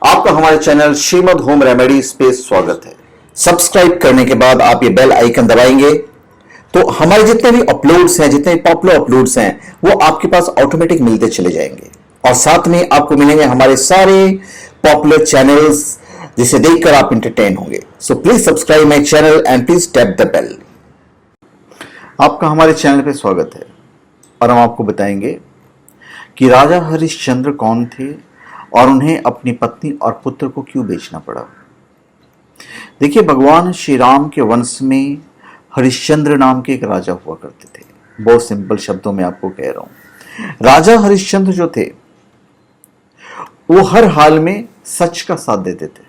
आपका हमारे channel Shrimad home remedies पे स्वागत है। सब्सक्राइब करने के बाद आप ये बेल आइकन दबाएंगे तो हमारे जितने भी अपलोड्स हैं, जितने भी पॉपुलर अपलोड्स हैं, वो आपके पास ऑटोमेटिक मिलते चले जाएंगे और साथ में आपको मिलेंगे हमारे सारे पॉपुलर चैनल्स जिसे देखकर आप एंटरटेन होंगे। So please subscribe my channel and please tap the bell. आपका हमारे चैनल पे स्वागत है और हम आपको बताएंगे कि राजा हरिश्चंद्र कौन थे और उन्हें अपनी पत्नी और पुत्र को क्यों बेचना पड़ा। देखिए, भगवान श्री राम के वंश में हरिश्चंद्र नाम के एक राजा हुआ करते थे। बहुत सिंपल शब्दों में आपको कह रहा हूं, राजा हरिश्चंद्र जो थे वो हर हाल में सच का साथ देते थे,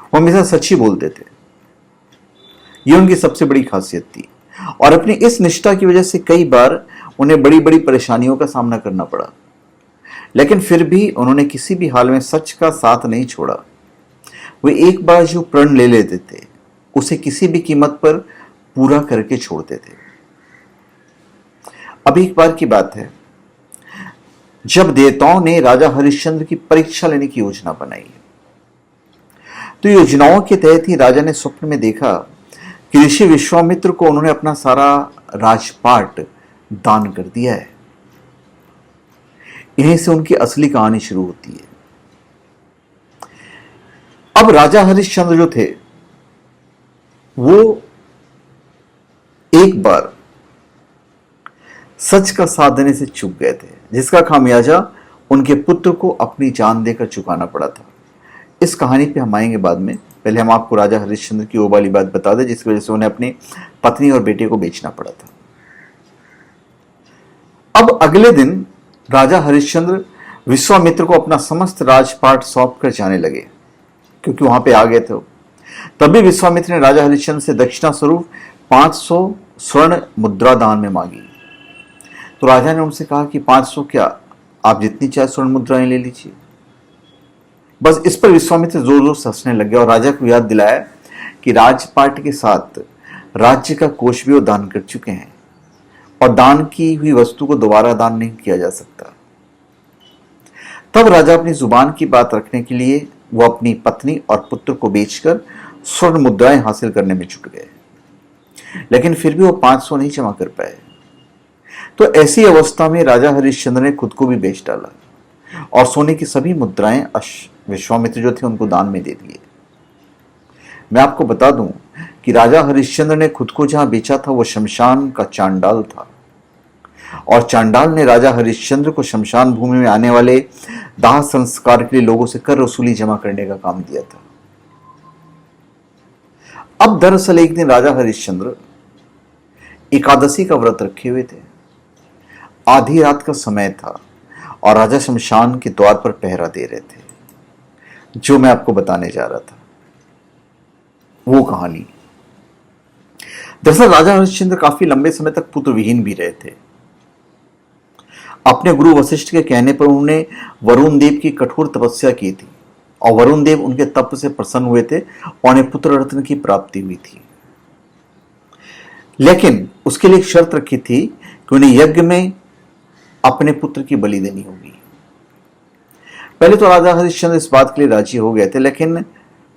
वो हमेशा सच ही बोलते थे। ये उनकी सबसे बड़ी खासियत थी और अपनी इस निष्ठा की वजह से कई बार उन्हें बड़ी बड़ी परेशानियों का सामना करना पड़ा, लेकिन फिर भी उन्होंने किसी भी हाल में सच का साथ नहीं छोड़ा। वे एक बार जो प्रण ले लेते थे उसे किसी भी कीमत पर पूरा करके छोड़ते थे। अब एक बार की बात है जब देवताओं ने राजा हरिश्चंद्र की परीक्षा लेने की योजना बनाई, तो योजनाओं के तहत ही राजा ने स्वप्न में देखा कि ऋषि विश्वामित्र को उन्होंने अपना सारा राजपाट दान कर दिया है। यहीं से उनकी असली कहानी शुरू होती है। अब राजा हरिश्चंद्र जो थे वो एक बार सच का साथ देने से चूक गए थे, जिसका खामियाजा उनके पुत्र को अपनी जान देकर चुकाना पड़ा था। इस कहानी पे हम आएंगे बाद में। पहले हम आपको राजा हरिश्चंद्र की वो वाली बात बता दें जिसकी वजह से उन्हें अपनी पत्नी और बेटे को बेचना पड़ा था। अब अगले दिन राजा हरिश्चंद्र विश्वामित्र को अपना समस्त राजपाट सौंप कर जाने लगे, क्योंकि वहां पे आ गए थे। तभी विश्वामित्र ने राजा हरिश्चंद्र से दक्षिणा स्वरूप 500 स्वर्ण मुद्रा दान में मांगी। तो राजा ने उनसे कहा कि 500 क्या, आप जितनी चाहे स्वर्ण मुद्राएं ले लीजिए। बस इस पर विश्वामित्र जोर जोर से हंसने लगे और राजा को याद दिलाया कि राजपाट के साथ राज्य का कोष भी वो दान कर चुके हैं और दान की हुई वस्तु को दोबारा दान नहीं किया जा सकता। तब राजा अपनी जुबान की बात रखने के लिए वो अपनी पत्नी और पुत्र को बेचकर स्वर्ण मुद्राएं हासिल करने में जुट गए, लेकिन फिर भी वो 500 नहीं जमा कर पाए। तो ऐसी अवस्था में राजा हरिश्चंद्र ने खुद को भी बेच डाला और सोने की सभी मुद्राएं विश्वामित्र जो थे उनको दान में दे दिए। मैं आपको बता दूं कि राजा हरिश्चंद्र ने खुद को जहां बेचा था वो शमशान का चांडाल था और चांडाल ने राजा हरिश्चंद्र को शमशान भूमि में आने वाले दाह संस्कार के लिए लोगों से कर वसूली जमा करने का काम दिया था। अब दरअसल एक दिन राजा हरिश्चंद्र एकादशी का व्रत रखे हुए थे। आधी रात का समय था और राजा शमशान के द्वार पर पहरा दे रहे थे। जो मैं आपको बताने जा रहा था वो कहानी, दरअसल राजा हरिश्चंद्र काफी लंबे समय तक पुत्र विहीन भी रहे थे। अपने गुरु वशिष्ठ के कहने पर उन्होंने वरुण देव की कठोर तपस्या की थी और वरुण देव उनके तप से प्रसन्न हुए थे और उन्हें पुत्र रत्न की प्राप्ति हुई थी। लेकिन उसके लिए एक शर्त रखी थी कि उन्हें यज्ञ में अपने पुत्र की बलि देनी होगी। पहले तो राजा हरिश्चंद्र इस बात के लिए राजी हो गए थे, लेकिन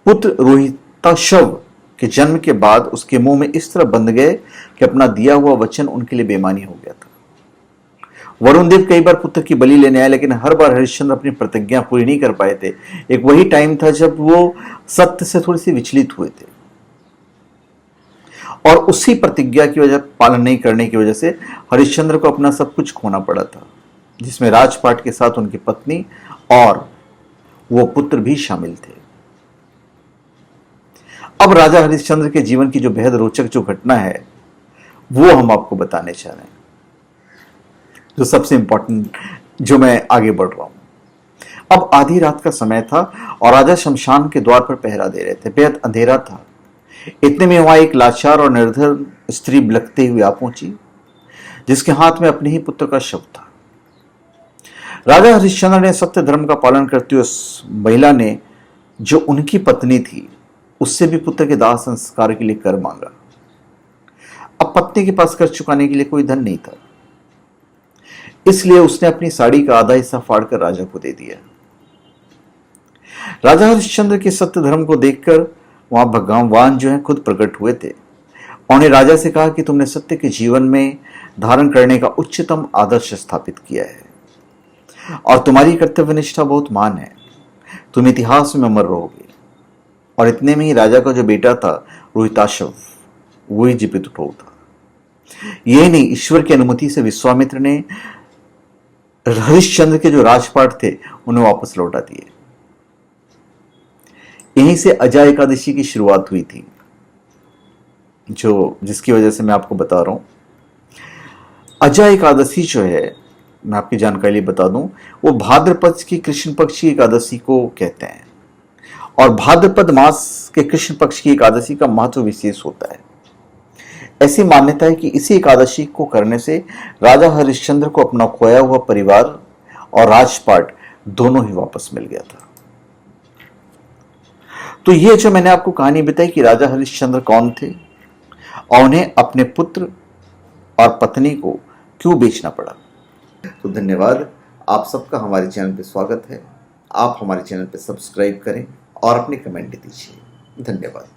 पुत्र रोहिताशव के जन्म के बाद उसके मुंह में इस तरह बंध गए कि अपना दिया हुआ वचन उनके लिए बेमानी हो गया था। वरुण देव कई बार पुत्र की बलि लेने आए, लेकिन हर बार हरिश्चंद्र अपनी प्रतिज्ञा पूरी नहीं कर पाए थे। एक वही टाइम था जब वो सत्य से थोड़ी सी विचलित हुए थे और उसी प्रतिज्ञा की वजह पालन नहीं करने की वजह से हरिश्चंद्र को अपना सब कुछ खोना पड़ा था, जिसमें राजपाट के साथ उनकी पत्नी और वो पुत्र भी शामिल थे। अब राजा हरिश्चंद्र के जीवन की जो बेहद रोचक जो घटना है वो हम आपको बताने चाह रहे हैं, जो सबसे इंपॉर्टेंट, जो मैं आगे बढ़ रहा हूं। अब आधी रात का समय था और राजा शमशान के द्वार पर पहरा दे रहे थे। बेहद अंधेरा था। इतने में वहां एक लाचार और निर्धन स्त्री बिलखते हुए आ पहुंची, जिसके हाथ में अपने ही पुत्र का शव था। राजा हरिश्चंद्र ने सत्य धर्म का पालन करते हुए उस महिला ने, जो उनकी पत्नी थी, उससे भी पुत्र के दाह संस्कार के लिए कर मांगा। अब पत्नी के पास कर चुकाने के लिए कोई धन नहीं था, इसलिए उसने अपनी साड़ी का आधा हिस्सा फाड़कर राजा को दे दिया। राजा हरिश्चंद्र के सत्य धर्म को देखकर वहां भगवान जो है खुद प्रकट हुए थे। उन्होंने राजा से कहा कि तुमने सत्य के जीवन में धारण करने का उच्चतम आदर्श स्थापित किया है और तुम्हारी कर्तव्य निष्ठा बहुत महान है। तुम इतिहास में अमर रहोगे। और इतने में ही राजा का जो बेटा था रोहिताशव, वही जीवित उठा था। यही नहीं, ईश्वर की अनुमति से विश्वामित्र ने हरिश्चंद्र के जो राजपाट थे उन्हें वापस लौटा दिए। यहीं से अजय एकादशी की शुरुआत हुई थी, जिसकी वजह से मैं आपको बता रहा हूं। अजय एकादशी जो है, मैं आपकी जानकारी लिए बता दूं, वो भाद्रपद की कृष्ण पक्ष की एकादशी को कहते हैं और भाद्रपद मास के कृष्ण पक्ष की एकादशी का महत्व विशेष होता है। ऐसी मान्यता है कि इसी एकादशी को करने से राजा हरिश्चंद्र को अपना खोया हुआ परिवार और राजपाट दोनों ही वापस मिल गया था। तो ये जो मैंने आपको कहानी बताई कि राजा हरिश्चंद्र कौन थे और उन्हें अपने पुत्र और पत्नी को क्यों बेचना पड़ा। तो धन्यवाद, आप सबका हमारे चैनल पे स्वागत है। आप हमारे चैनल पे सब्सक्राइब करें और अपने कमेंट दीजिए। धन्यवाद।